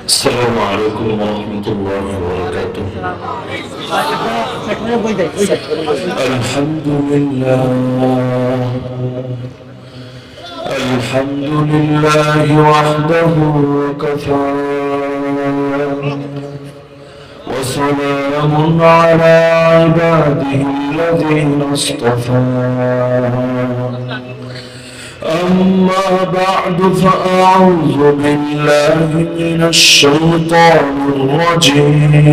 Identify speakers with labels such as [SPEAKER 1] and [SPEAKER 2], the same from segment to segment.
[SPEAKER 1] السلام عليكم ورحمة الله وبركاته. الحمد لله الحمد لله وحده وكفى، وسلام على عباده الذين اصطفى. أما بعد فأعوذ بالله من الشيطان الرجيم.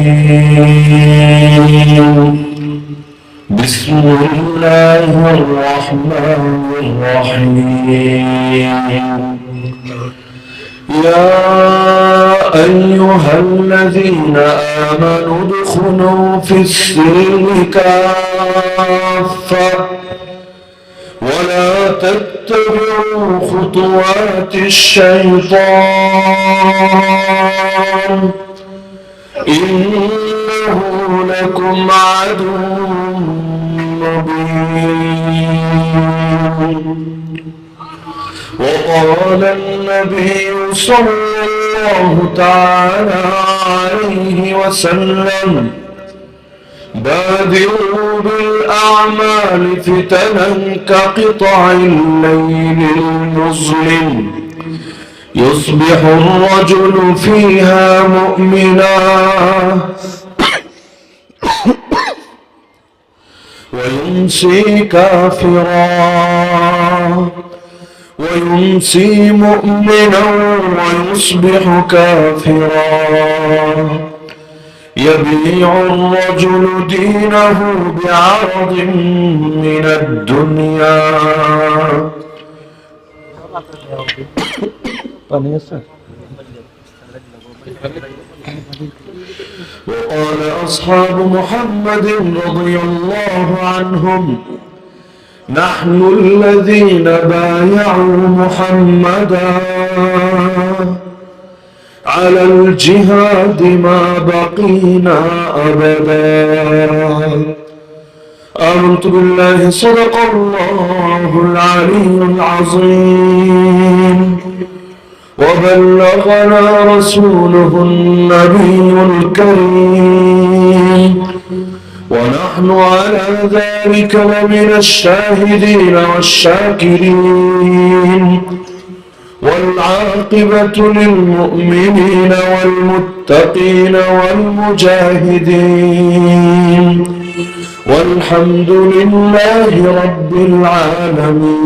[SPEAKER 1] بسم الله الرحمن الرحيم. يا أيها الذين آمنوا ادخلوا في السلم كافة ولا تتبعوا خطوات الشيطان إنه لكم عدو مبين. وقال النبي صلى الله تعالى عليه وسلم: بادروا بالأعمال فتنا كقطع الليل المظلم، يصبح الرجل فيها مؤمنا ويمسي كافرا، ويمسي مؤمنا ويصبح كافرا. يبيع الرجل دينه بعرض من الدنيا. وقال أصحاب محمد رضي الله عنهم: نحن الذين بايعوا محمدا على الجهاد ما بقينا أبدا. آمنت بالله صدق الله العلي العظيم، وبلغنا رسوله النبي الكريم، ونحن على ذلك لمن الشاهدين والشاكرين، والعاقبة للمؤمنين والمتقين والمجاهدين، والحمد لله رب العالمين.